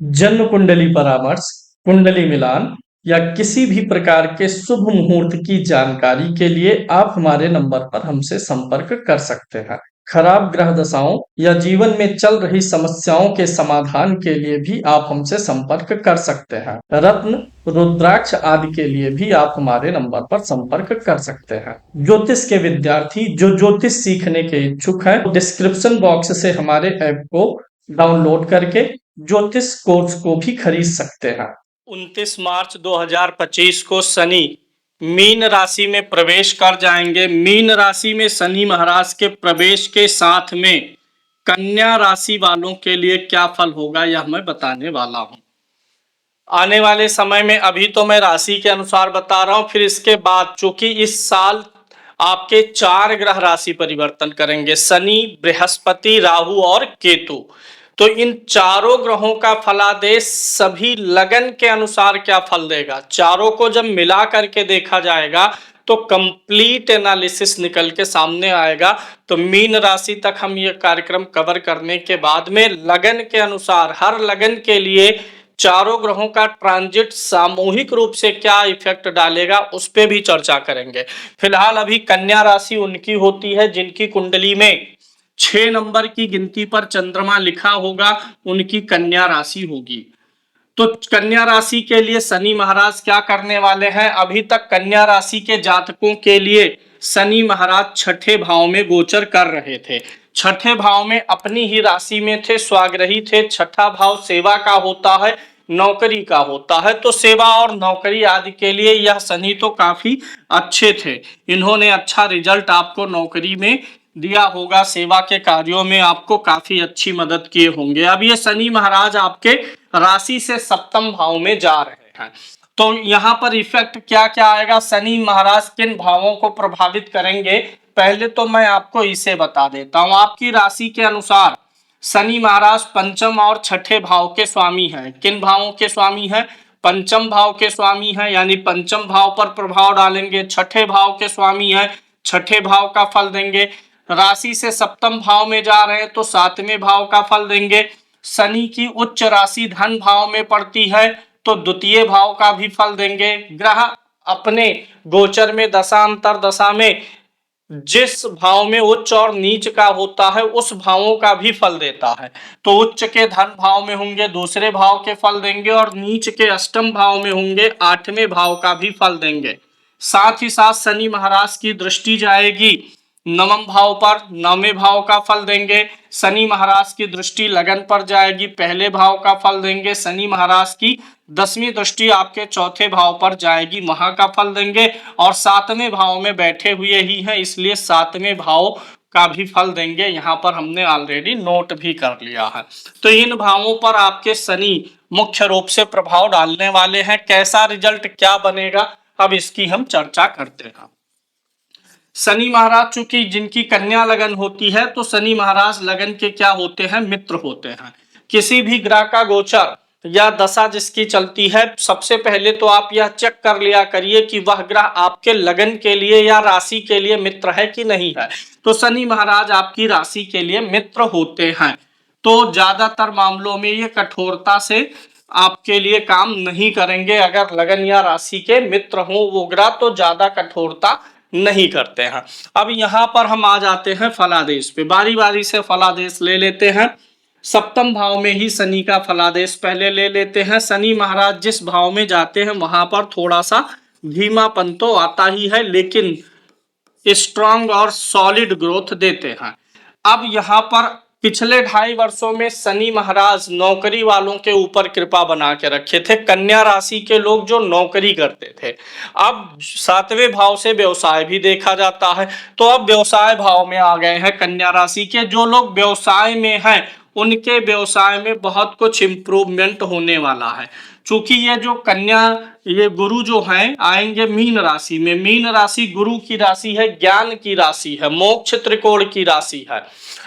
जन्म कुंडली परामर्श, कुंडली मिलान या किसी भी प्रकार के शुभ मुहूर्त की जानकारी के लिए आप हमारे नंबर पर हमसे संपर्क कर सकते हैं। खराब ग्रह दशाओं या जीवन में चल रही समस्याओं के समाधान के लिए भी आप हमसे संपर्क कर सकते हैं। रत्न, रुद्राक्ष आदि के लिए भी आप हमारे नंबर पर संपर्क कर सकते हैं। ज्योतिष के विद्यार्थी जो ज्योतिष सीखने के इच्छुक हैं, डिस्क्रिप्शन बॉक्स से हमारे ऐप को डाउनलोड करके ज्योतिष कोर्स को भी खरीद सकते हैं। 29 मार्च 2025 को शनि मीन राशि में प्रवेश कर जाएंगे। मीन राशि में शनि महाराज के प्रवेश के साथ में कन्या राशि वालों के लिए क्या फल होगा यह मैं बताने वाला हूं। आने वाले समय में अभी तो मैं राशि के अनुसार बता रहा हूं, फिर इसके बाद चूंकि इस साल आपके 4 ग्रह राशि परिवर्तन करेंगे, शनि, बृहस्पति, राहु और केतु। तो इन चारों ग्रहों का फलादेश सभी लगन के अनुसार क्या फल देगा, चारों को जब मिला करके देखा जाएगा तो कंप्लीट एनालिसिस निकल के सामने आएगा। तो मीन राशि तक हम ये कार्यक्रम कवर करने के बाद में लगन के अनुसार हर लगन के लिए चारों ग्रहों का ट्रांजिट सामूहिक रूप से क्या इफेक्ट डालेगा उस पे भी चर्चा करेंगे। फिलहाल अभी कन्या राशि उनकी होती है जिनकी कुंडली में 6 नंबर की गिनती पर चंद्रमा लिखा होगा, उनकी कन्या राशि होगी। तो कन्या राशि के लिए शनि महाराज क्या करने वाले हैं, अभी तक कन्या राशि के जातकों के लिए शनि महाराज छठे भाव में गोचर कर रहे थे। छठे भाव में अपनी ही राशि में थे, स्वाग्रही थे। छठा भाव सेवा का होता है, नौकरी का होता है। तो सेवा और नौकरी आदि के लिए यह शनि तो काफी अच्छे थे, इन्होंने अच्छा रिजल्ट आपको नौकरी में दिया होगा, सेवा के कार्यों में आपको काफी अच्छी मदद किए होंगे। अब ये शनि महाराज आपके राशि से सप्तम भाव में जा रहे हैं, तो यहाँ पर इफेक्ट क्या क्या आएगा, शनि महाराज किन भावों को प्रभावित करेंगे, पहले तो मैं आपको इसे बता देता हूँ। आपकी राशि के अनुसार शनि महाराज पंचम और छठे भाव के स्वामी हैं। किन भावों के स्वामी हैं, पंचम भाव के स्वामी हैं, यानी पंचम भाव पर प्रभाव डालेंगे। छठे भाव के स्वामी हैं, छठे भाव का फल देंगे। राशि से सप्तम भाव में जा रहे हैं तो सातवें भाव का फल देंगे। शनि की उच्च राशि धन भाव में पड़ती है तो द्वितीय भाव का भी फल देंगे। ग्रह अपने गोचर में दशांतर दशा में जिस भाव में उच्च और नीच का होता है उस भावों का भी फल देता है। तो उच्च के धन भाव में होंगे, दूसरे भाव के फल देंगे, और नीच के अष्टम भाव में होंगे, आठवें भाव का भी फल देंगे। साथ ही साथ शनि महाराज की दृष्टि जाएगी नवम भाव पर, नवमें भाव का फल देंगे। शनि महाराज की दृष्टि लगन पर जाएगी, पहले भाव का फल देंगे। शनि महाराज की 10वीं दृष्टि आपके चौथे भाव पर जाएगी, वहां का फल देंगे। और 7वें भाव में बैठे हुए ही हैं, इसलिए 7वें भाव का भी फल देंगे। यहाँ पर हमने ऑलरेडी नोट भी कर लिया है। तो इन भावों पर आपके शनि मुख्य रूप से प्रभाव डालने वाले हैं। कैसा रिजल्ट क्या बनेगा, अब इसकी हम चर्चा करते हैं। शनि महाराज चूंकि जिनकी कन्या लगन होती है, तो शनि महाराज लगन के क्या होते हैं, मित्र होते हैं। किसी भी ग्रह का गोचर या दशा जिसकी चलती है, सबसे पहले तो आप यह चेक कर लिया करिए कि वह ग्रह आपके लगन के लिए या राशि के लिए मित्र है कि नहीं है। तो शनि महाराज आपकी राशि के लिए मित्र होते हैं, तो ज्यादातर मामलों में ये कठोरता से आपके लिए काम नहीं करेंगे। अगर लगन या राशि के मित्र हो वो ग्रह तो ज्यादा कठोरता नहीं करते हैं। अब यहाँ पर हम आ जाते हैं फलादेश पे, बारी बारी से फलादेश ले लेते हैं। सप्तम भाव में ही शनि का फलादेश पहले ले लेते हैं। शनि महाराज जिस भाव में जाते हैं वहां पर थोड़ा सा धीमापन तो आता ही है, लेकिन स्ट्रांग और सॉलिड ग्रोथ देते हैं। अब यहाँ पर पिछले 2.5 वर्षों में शनि महाराज नौकरी वालों के ऊपर कृपा बना के रखे थे। कन्या राशि के लोग जो नौकरी करते थे, अब 7वें भाव से व्यवसाय भी देखा जाता है, तो अब व्यवसाय भाव में आ गए हैं कन्या राशि के। जो लोग व्यवसाय में हैं उनके व्यवसाय में बहुत कुछ इम्प्रूवमेंट होने वाला है। चूंकि ये जो कन्या, ये गुरु जो हैं आएंगे मीन राशि में। मीन राशि गुरु की राशि है, ज्ञान की राशि है, मोक्ष त्रिकोण की राशि है।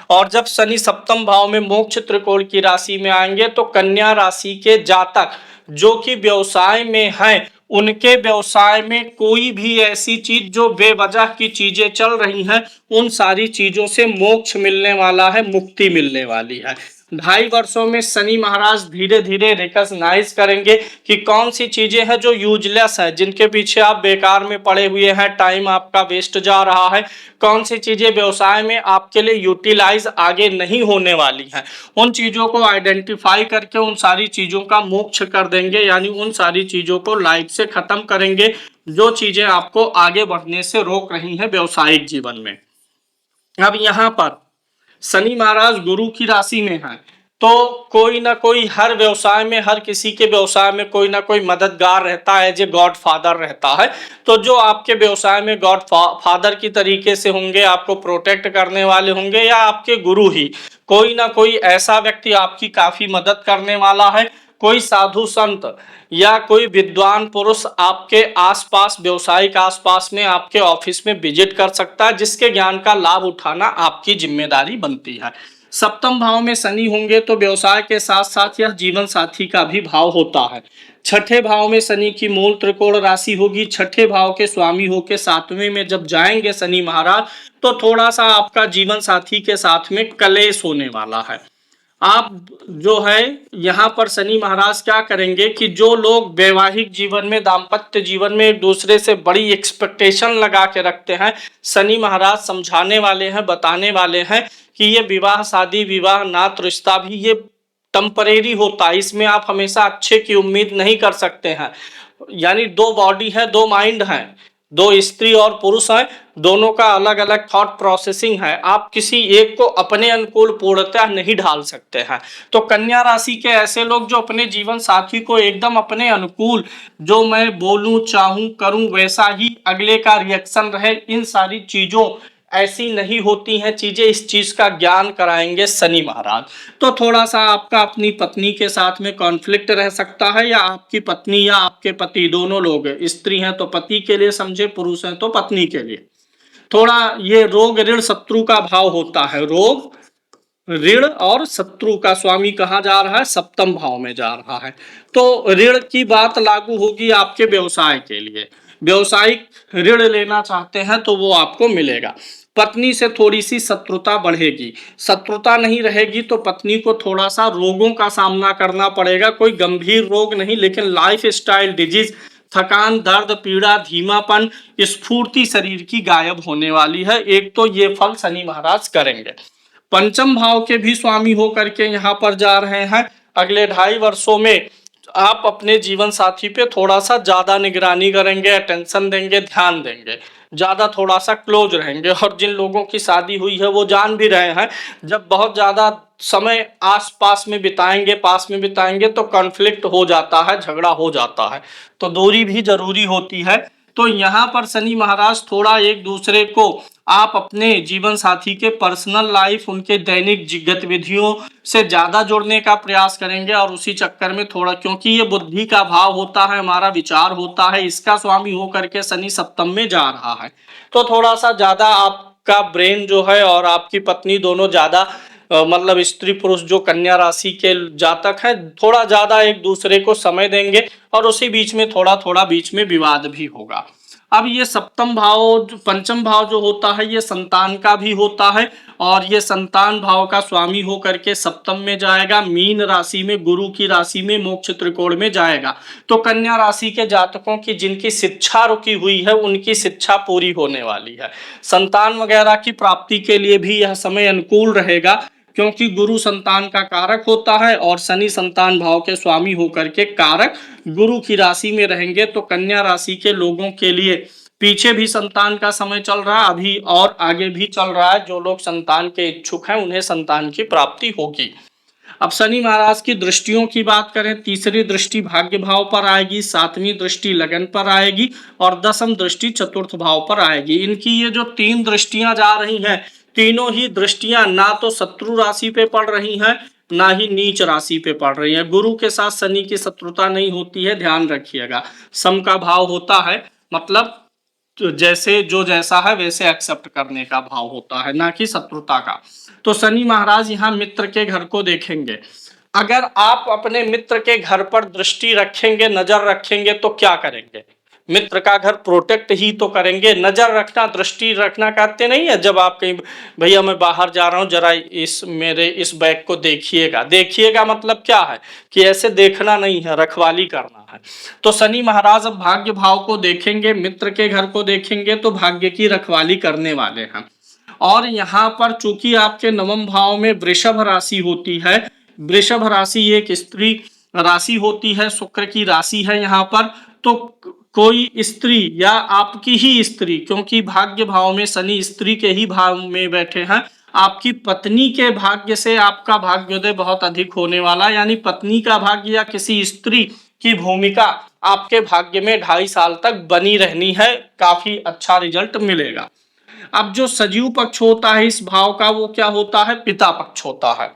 और जब शनि सप्तम भाव में मोक्ष त्रिकोण की राशि में आएंगे तो कन्या राशि के जातक जो कि व्यवसाय में हैं, उनके व्यवसाय में कोई भी ऐसी चीज जो बेवजह की चीजें चल रही हैं, उन सारी चीजों से मोक्ष मिलने वाला है, मुक्ति मिलने वाली है। 2.5 वर्षों में शनि महाराज धीरे धीरे रिकॉग्नाइज करेंगे कि कौन सी चीजें हैं जो यूजलेस है, जिनके पीछे आप बेकार में पड़े हुए हैं, टाइम आपका वेस्ट जा रहा है, कौन सी चीजें व्यवसाय में आपके लिए यूटिलाइज आगे नहीं होने वाली हैं, उन चीजों को आइडेंटिफाई करके उन सारी चीजों का मोक्ष कर देंगे, यानी उन सारी चीजों को लाइफ से खत्म करेंगे जो चीजें आपको आगे बढ़ने से रोक रही हैं व्यवसायिक जीवन में। अब यहाँ पर शनि महाराज गुरु की राशि में है, तो कोई ना कोई हर व्यवसाय में, हर किसी के व्यवसाय में कोई ना कोई मददगार रहता है, जो गॉड फादर रहता है। तो जो आपके व्यवसाय में गॉड फादर की तरीके से होंगे, आपको प्रोटेक्ट करने वाले होंगे, या आपके गुरु ही, कोई ना कोई ऐसा व्यक्ति आपकी काफी मदद करने वाला है। कोई साधु संत या कोई विद्वान पुरुष आपके आसपास, व्यवसायिक आसपास में, आपके ऑफिस में विजिट कर सकता है, जिसके ज्ञान का लाभ उठाना आपकी जिम्मेदारी बनती है। सप्तम भाव में शनि होंगे तो व्यवसाय के साथ साथ यह जीवन साथी का भी भाव होता है। छठे भाव में शनि की मूल त्रिकोण राशि होगी। छठे भाव के स्वामी होके सातवें में जब जाएंगे शनि महाराज, तो थोड़ा सा आपका जीवन साथी के साथ में कलेश होने वाला है। आप जो है यहाँ पर शनि महाराज क्या करेंगे कि जो लोग वैवाहिक जीवन में, दाम्पत्य जीवन में एक दूसरे से बड़ी एक्सपेक्टेशन लगा के रखते हैं, शनि महाराज समझाने वाले हैं, बताने वाले हैं कि ये विवाह, शादी विवाह, नात रिश्ता भी ये टेम्परेरी होता है, इसमें आप हमेशा अच्छे की उम्मीद नहीं कर सकते हैं। यानी दो बॉडी है, दो माइंड है, दो स्त्री और पुरुष हैं, दोनों का अलग अलग थॉट प्रोसेसिंग है, आप किसी एक को अपने अनुकूल पूर्णतः नहीं ढाल सकते हैं। तो कन्या राशि के ऐसे लोग जो अपने जीवन साथी को एकदम अपने अनुकूल, जो मैं बोलूं, चाहूं, करूं वैसा ही अगले का रिएक्शन रहे, इन सारी चीजों ऐसी नहीं होती हैं चीजें, इस चीज का ज्ञान कराएंगे शनि महाराज। तो थोड़ा सा आपका अपनी पत्नी के साथ में कॉन्फ्लिक्ट रह सकता है, या आपकी पत्नी या आपके पति, दोनों लोग, स्त्री हैं तो पति के लिए समझे, पुरुष हैं तो पत्नी के लिए, थोड़ा ये रोग ऋण शत्रु का भाव होता है। रोग, ऋण और शत्रु का स्वामी कहाँ जा रहा है? सप्तम भाव में जा रहा है। तो ऋण की बात लागू होगी आपके व्यवसाय के लिए। व्यवसायिक ऋण लेना चाहते हैं तो वो आपको मिलेगा। पत्नी से थोड़ी सी शत्रुता बढ़ेगी। शत्रुता नहीं रहेगी तो पत्नी को थोड़ा सा रोगों का सामना करना पड़ेगा। कोई गंभीर रोग नहीं, लेकिन लाइफ स्टाइल डिजीज, थकान, दर्द, पीड़ा, धीमापन, स्फूर्ति शरीर की गायब होने वाली है। एक तो ये फल शनि महाराज करेंगे। पंचम भाव के भी स्वामी होकर के यहाँ पर जा रहे हैं। अगले 2.5 वर्षों में आप अपने जीवन साथी पे थोड़ा सा ज्यादा निगरानी करेंगे, अटेंशन देंगे, ध्यान देंगे, ज्यादा थोड़ा सा क्लोज रहेंगे। और जिन लोगों की शादी हुई है वो जान भी रहे हैं, जब बहुत ज्यादा समय आस पास में बिताएंगे, पास में बिताएंगे, तो कॉन्फ्लिक्ट हो जाता है, झगड़ा हो जाता है, तो दूरी भी जरूरी होती है। तो यहाँ पर शनि महाराज थोड़ा एक दूसरे को, आप अपने जीवन साथी के पर्सनल लाइफ, उनके दैनिक गतिविधियों से ज्यादा जुड़ने का प्रयास करेंगे, और उसी चक्कर में थोड़ा, क्योंकि ये बुद्धि का भाव होता है, हमारा विचार होता है, इसका स्वामी होकर के शनि सप्तम में जा रहा है, तो थोड़ा सा ज्यादा आपका ब्रेन जो है और आपकी पत्नी दोनों ज्यादा, मतलब स्त्री पुरुष जो कन्या राशि के जातक हैं, थोड़ा ज्यादा एक दूसरे को समय देंगे, और उसी बीच में थोड़ा थोड़ा बीच में विवाद भी होगा। अब ये सप्तम भाव, पंचम भाव जो होता है, ये संतान का भी होता है, और ये संतान भाव का स्वामी होकर के सप्तम में जाएगा, मीन राशि में, गुरु की राशि में, मोक्ष त्रिकोण में जाएगा। तो कन्या राशि के जातकों की जिनकी शिक्षा रुकी हुई है, उनकी शिक्षा पूरी होने वाली है। संतान वगैरह की प्राप्ति के लिए भी यह समय अनुकूल रहेगा, क्योंकि गुरु संतान का कारक होता है, और शनि संतान भाव के स्वामी होकर के कारक गुरु की राशि में रहेंगे। तो कन्या राशि के लोगों के लिए पीछे भी संतान का समय चल रहा है, अभी और आगे भी चल रहा है। जो लोग संतान के इच्छुक हैं उन्हें संतान की प्राप्ति होगी। अब शनि महाराज की दृष्टियों की बात करें, तीसरी दृष्टि भाग्य भाव पर आएगी, सातवीं दृष्टि लगन पर आएगी, और दसम दृष्टि चतुर्थ भाव पर आएगी। इनकी ये जो 3 दृष्टियां जा रही हैं, तीनों ही दृष्टियां ना तो शत्रु राशि पे पड़ रही हैं, ना ही नीच राशि पे पड़ रही है। गुरु के साथ शनि की शत्रुता नहीं होती है, ध्यान रखिएगा। सम का भाव होता है, मतलब जैसे जो जैसा है वैसे एक्सेप्ट करने का भाव होता है, ना कि शत्रुता का। तो शनि महाराज यहाँ मित्र के घर को देखेंगे। अगर आप अपने मित्र के घर पर दृष्टि रखेंगे, नजर रखेंगे, तो क्या करेंगे? मित्र का घर प्रोटेक्ट ही तो करेंगे। नजर रखना, दृष्टि रखना कहते नहीं है, जब आप कहीं भैया मैं बाहर जा रहा हूँ जरा मेरे इस बैग को देखिएगा। देखिएगा मतलब क्या है कि ऐसे देखना नहीं है, रखवाली करना है। तो शनि महाराज अब भाग्य भाव को देखेंगे, मित्र के घर को देखेंगे तो भाग्य की रखवाली करने वाले हैं। और यहाँ पर चूंकि आपके नवम भाव में वृषभ राशि होती है, वृषभ राशि एक स्त्री राशि होती है, शुक्र की राशि है यहाँ पर, तो कोई स्त्री या आपकी ही स्त्री, क्योंकि भाग्य भाव में शनि स्त्री के ही भाव में बैठे हैं, आपकी पत्नी के भाग्य से आपका भाग्योदय बहुत अधिक होने वाला, यानी पत्नी का भाग्य या किसी स्त्री की भूमिका आपके भाग्य में 2.5 साल तक बनी रहनी है, काफी अच्छा रिजल्ट मिलेगा। अब जो सजीव पक्ष होता है इस भाव का, वो क्या होता है? पिता पक्ष होता है।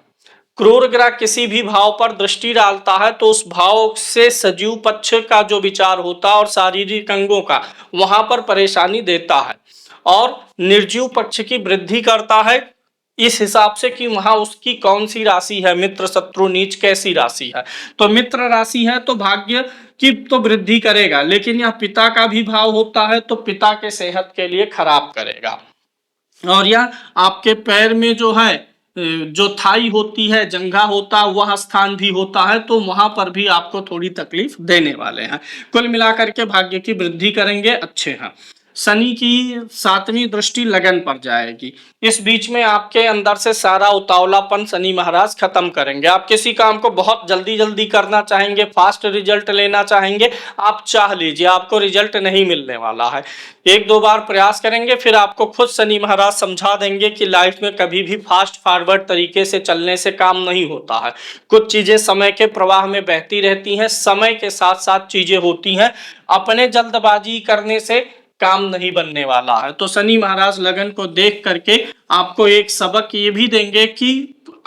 क्रूर ग्रह किसी भी भाव पर दृष्टि डालता है तो उस भाव से सजीव पक्ष का जो विचार होता है और शारीरिक अंगों का, वहां पर परेशानी देता है, और निर्जीव पक्ष की वृद्धि करता है इस हिसाब से कि वहां उसकी कौन सी राशि है, मित्र शत्रु नीच कैसी राशि है। तो मित्र राशि है तो भाग्य की तो वृद्धि करेगा, लेकिन यह पिता का भी भाव होता है तो पिता के सेहत के लिए खराब करेगा। और यह आपके पैर में जो है, जो थाई होती है, जंघा होता है, वह स्थान भी होता है, तो वहां पर भी आपको थोड़ी तकलीफ देने वाले हैं। कुल मिलाकर के भाग्य की वृद्धि करेंगे, अच्छे हैं। शनि की 7वीं दृष्टि लगन पर जाएगी, इस बीच में आपके अंदर से सारा उतावलापन शनि महाराज खत्म करेंगे। आप किसी काम को बहुत जल्दी जल्दी करना चाहेंगे, फास्ट रिजल्ट लेना चाहेंगे, आप चाह लीजिए, आपको रिजल्ट नहीं मिलने वाला है। 1-2 बार प्रयास करेंगे, फिर आपको खुद शनि महाराज समझा देंगे कि लाइफ में कभी भी फास्ट फॉरवर्ड तरीके से चलने से काम नहीं होता है। कुछ चीजें समय के प्रवाह में बहती रहती हैं, समय के साथ साथ चीजें होती हैं, अपने जल्दबाजी करने से काम नहीं बनने वाला है। तो शनि महाराज लगन को देख करके आपको एक सबक ये भी देंगे कि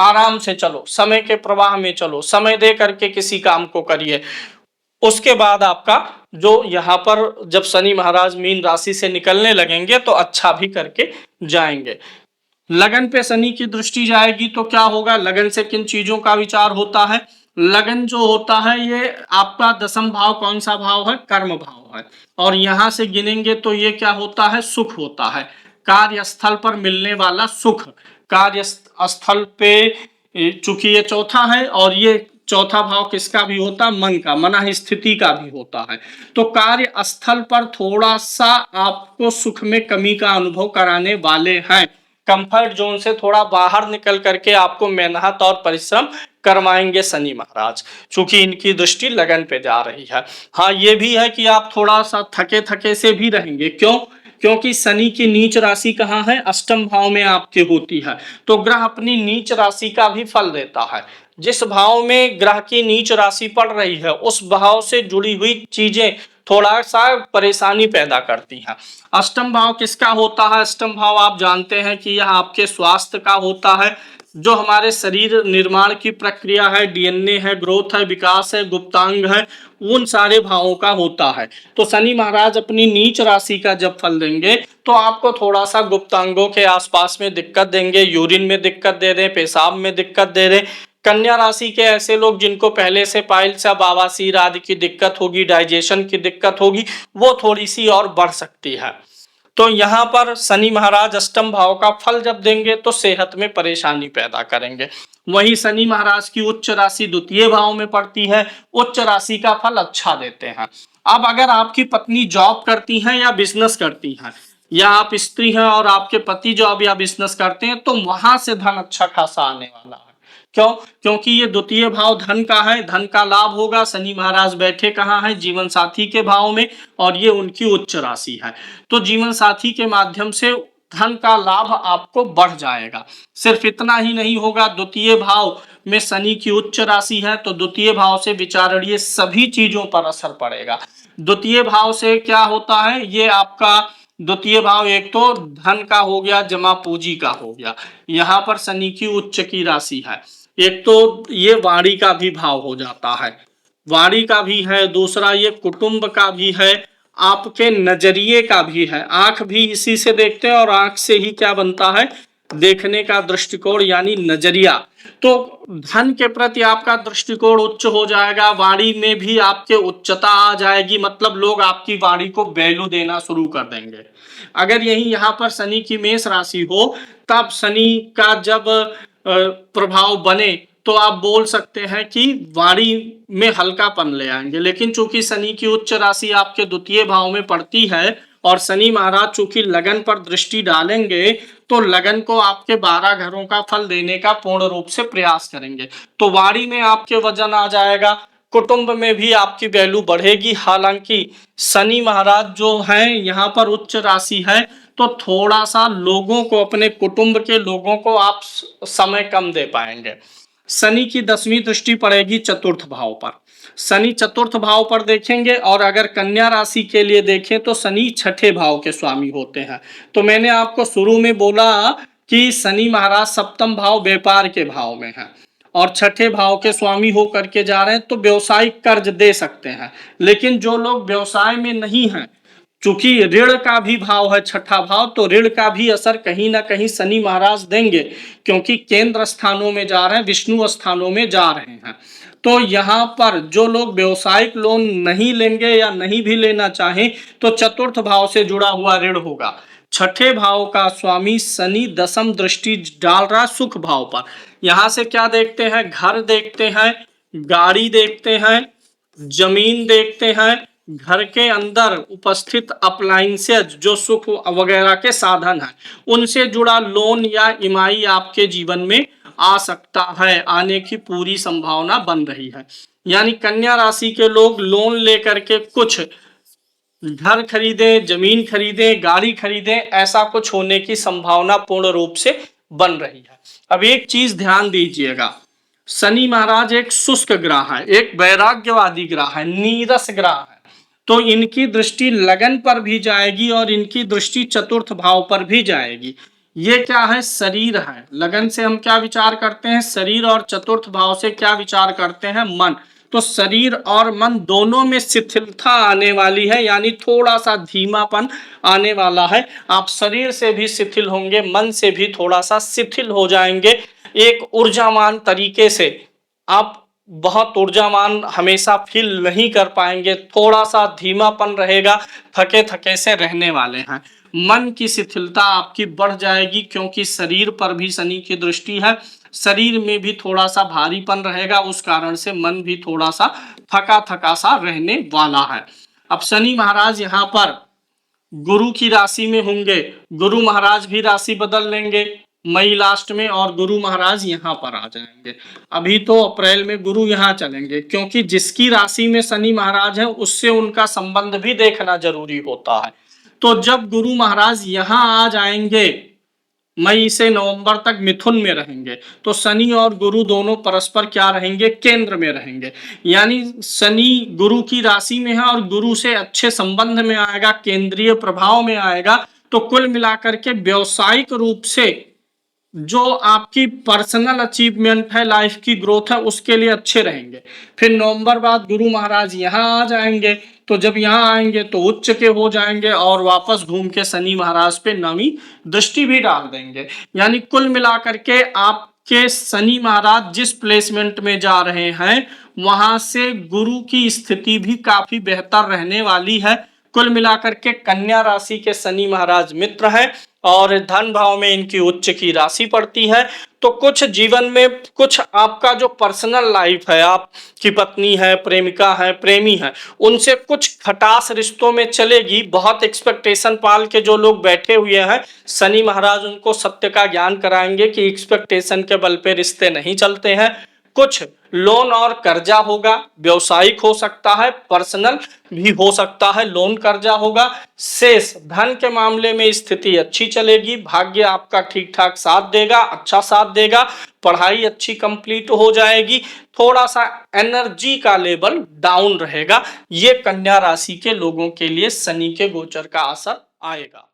आराम से चलो, समय के प्रवाह में चलो, समय दे करके किसी काम को करिए। उसके बाद आपका जो यहाँ पर जब शनि महाराज मीन राशि से निकलने लगेंगे तो अच्छा भी करके जाएंगे। लगन पे शनि की दृष्टि जाएगी तो क्या होगा? लगन से किन चीजों का विचार होता है? लगन जो होता है ये आपका 10म भाव कौन सा भाव है? कर्म भाव है, और यहां से गिनेंगे तो ये क्या होता है? सुख होता है, कार्यस्थल पर मिलने वाला सुख। कार्यस्थल पे चूंकि ये चौथा है, और ये चौथा भाव किसका भी होता है? मन का, मना स्थिति का भी होता है। तो कार्य स्थल पर थोड़ा सा आपको सुख में कमी का अनुभव कराने वाले हैं। कंफर्ट जोन से थोड़ा बाहर निकल करके आपको मेहनत और परिश्रम करवाएंगे शनि महाराज, चूंकि इनकी दृष्टि लगन पे जा रही है। हाँ, ये भी है कि आप थोड़ा सा थके थके से भी रहेंगे। क्यों? क्योंकि शनि की नीच राशि कहाँ है? 8म भाव में आपके होती है। तो ग्रह अपनी नीच राशि का भी फल देता है। जिस भाव में ग्रह की नीच राशि पड़ रही है उस भाव से जुड़ी हुई चीजें थोड़ा सा परेशानी पैदा करती हैं। 8म भाव किसका होता है? 8म भाव आप जानते हैं कि यह आपके स्वास्थ्य का होता है, जो हमारे शरीर निर्माण की प्रक्रिया है, डीएनए है, ग्रोथ है, विकास है, गुप्तांग है, उन सारे भावों का होता है। तो शनि महाराज अपनी नीच राशि का जब फल देंगे तो आपको थोड़ा सा गुप्तांगों के आसपास में दिक्कत देंगे, यूरिन में दिक्कत दे दें, पेशाब में दिक्कत दे दें। कन्या राशि के ऐसे लोग जिनको पहले से पाइल्स या बवासीर आदि की दिक्कत होगी, डाइजेशन की दिक्कत होगी, वो थोड़ी सी और बढ़ सकती है। तो यहाँ पर शनि महाराज 8म भाव का फल जब देंगे तो सेहत में परेशानी पैदा करेंगे। वहीं शनि महाराज की उच्च राशि 2य भाव में पड़ती है, उच्च राशि का फल अच्छा देते हैं। अब अगर आपकी पत्नी जॉब करती हैं या बिजनेस करती हैं, या आप स्त्री हैं और आपके पति जॉब या बिजनेस करते हैं, तो वहां से धन अच्छा खासा आने वाला है। क्यों? क्योंकि ये 2य भाव धन का है, धन का लाभ होगा। शनि महाराज बैठे कहाँ है? जीवन साथी के भाव में, और ये उनकी उच्च राशि है। तो जीवन साथी के माध्यम से धन का लाभ आपको बढ़ जाएगा। सिर्फ इतना ही नहीं होगा, 2य भाव में शनि की उच्च राशि है तो 2य भाव से विचारणीय सभी चीजों पर असर पड़ेगा। 2य भाव से क्या होता है? ये आपका 2य भाव एक तो धन का हो गया, जमा पूंजी का हो गया। यहाँ पर शनि की उच्च की राशि है। एक तो ये वाणी का भी भाव हो जाता है, वाणी का भी है। दूसरा ये कुटुंब का भी है, आपके नजरिए का भी है। आंख भी इसी से देखते हैं, और आंख से ही क्या बनता है? देखने का दृष्टिकोण यानी नजरिया। तो धन के प्रति आपका दृष्टिकोण उच्च हो जाएगा, वाणी में भी आपके उच्चता आ जाएगी, मतलब लोग आपकी वाणी को वैल्यू देना शुरू कर देंगे। अगर यही यहाँ पर शनि की मेष राशि हो, तब शनि का जब प्रभाव बने तो आप बोल सकते हैं कि वाणी में हल्कापन ले आएंगे। लेकिन चूंकि शनि की उच्च राशि आपके द्वितीय भाव में पड़ती है और शनि महाराज चूंकि लगन पर दृष्टि डालेंगे, तो लगन को आपके 12 घरों का फल देने का पूर्ण रूप से प्रयास करेंगे। तो वाणी में आपके वजन आ जाएगा, कुटुंब में भी आपकी वैल्यू बढ़ेगी। हालांकि शनि महाराज जो हैं यहाँ पर उच्च राशि है, तो थोड़ा सा लोगों को, अपने कुटुंब के लोगों को आप समय कम दे पाएंगे। शनि की 10वीं दृष्टि पड़ेगी चतुर्थ भाव पर। शनि चतुर्थ भाव पर देखेंगे, और अगर कन्या राशि के लिए देखें तो शनि छठे भाव के स्वामी होते हैं। तो मैंने आपको शुरू में बोला कि शनि महाराज सप्तम भाव व्यापार के भाव में है और छठे भाव के स्वामी होकर के जा रहे हैं, तो व्यवसायिक कर्ज दे सकते हैं। लेकिन जो लोग व्यवसाय में नहीं हैं, चूंकि ऋण का भी भाव है छठा भाव, तो ऋण का भी असर कहीं ना कहीं शनि महाराज देंगे, क्योंकि केंद्र स्थानों में जा रहे हैं, विष्णु स्थानों में जा रहे हैं। तो यहाँ पर जो लोग व्यवसायिक लोन नहीं लेंगे या नहीं भी लेना चाहें, तो चतुर्थ भाव से जुड़ा हुआ ऋण होगा। छठे भाव का स्वामी शनि 10वीं दृष्टि डाल रहा सुख भाव पर। यहाँ से क्या देखते हैं? घर देखते हैं, गाड़ी देखते हैं, जमीन देखते हैं, घर के अंदर उपस्थित अप्लायंसेज जो सुख वगैरह के साधन हैं, उनसे जुड़ा लोन या ईएमआई आपके जीवन में आ सकता है, आने की पूरी संभावना बन रही है। यानी कन्या राशि के लोग लोन लेकर के कुछ घर खरीदे, जमीन खरीदे, गाड़ी खरीदे, ऐसा कुछ होने की संभावना पूर्ण रूप से बन रही है। अब एक चीज ध्यान दीजिएगा, शनि महाराज एक शुष्क ग्रह है, एक वैराग्यवादी ग्रह है, नीरस ग्रह है। तो इनकी दृष्टि लगन पर भी जाएगी और इनकी दृष्टि चतुर्थ भाव पर भी जाएगी। ये क्या है? शरीर है। लगन से हम क्या विचार करते हैं? शरीर। और चतुर्थ भाव से क्या विचार करते हैं? मन। तो शरीर और मन दोनों में शिथिलता आने वाली है, यानी थोड़ा सा धीमापन आने वाला है। आप शरीर से भी शिथिल होंगे, मन से भी थोड़ा सा शिथिल हो जाएंगे। एक ऊर्जावान तरीके से आप बहुत ऊर्जावान हमेशा फील नहीं कर पाएंगे, थोड़ा सा धीमापन रहेगा, थके थके से रहने वाले हैं। मन की शिथिलता आपकी बढ़ जाएगी, क्योंकि शरीर पर भी शनि की दृष्टि है, शरीर में भी थोड़ा सा भारीपन रहेगा, उस कारण से मन भी थोड़ा सा थका थका सा रहने वाला है। अब शनि महाराज यहाँ पर गुरु की राशि में होंगे, गुरु महाराज भी राशि बदल लेंगे मई लास्ट में, और गुरु महाराज यहाँ पर आ जाएंगे। अभी तो अप्रैल में गुरु यहाँ चलेंगे, क्योंकि जिसकी राशि में शनि महाराज है उससे उनका संबंध भी देखना जरूरी होता है। तो जब गुरु महाराज यहाँ आ जाएंगे, मई से नवंबर तक मिथुन में रहेंगे, तो शनि और गुरु दोनों परस्पर क्या रहेंगे? केंद्र में रहेंगे। यानी शनि गुरु की राशि में है और गुरु से अच्छे संबंध में आएगा, केंद्रीय प्रभाव में आएगा। तो कुल मिलाकर के व्यवसायिक रूप से जो आपकी पर्सनल अचीवमेंट है, लाइफ की ग्रोथ है, उसके लिए अच्छे रहेंगे। फिर नवंबर बाद गुरु महाराज यहाँ आ जाएंगे, तो जब यहाँ आएंगे तो उच्च के हो जाएंगे और वापस घूम के शनि महाराज पे नवी दृष्टि भी डाल देंगे। यानी कुल मिलाकर के आपके शनि महाराज जिस प्लेसमेंट में जा रहे हैं, वहां से गुरु की स्थिति भी काफी बेहतर रहने वाली है। कुल मिलाकर के कन्या राशि के शनि महाराज मित्र है और धन भाव में इनकी उच्च की राशि पड़ती है। तो कुछ जीवन में कुछ आपका जो पर्सनल लाइफ है, आपकी पत्नी है, प्रेमिका है, प्रेमी है, उनसे कुछ खटास रिश्तों में चलेगी। बहुत एक्सपेक्टेशन पाल के जो लोग बैठे हुए हैं, शनि महाराज उनको सत्य का ज्ञान कराएंगे कि एक्सपेक्टेशन के बल पे रिश्ते नहीं चलते हैं। कुछ लोन और कर्जा होगा, व्यवसायिक हो सकता है, पर्सनल भी हो सकता है, लोन कर्जा होगा। शेष धन के मामले में स्थिति अच्छी चलेगी, भाग्य आपका ठीक ठाक साथ देगा, अच्छा साथ देगा, पढ़ाई अच्छी कंप्लीट हो जाएगी, थोड़ा सा एनर्जी का लेवल डाउन रहेगा। ये कन्या राशि के लोगों के लिए शनि के गोचर का असर आएगा।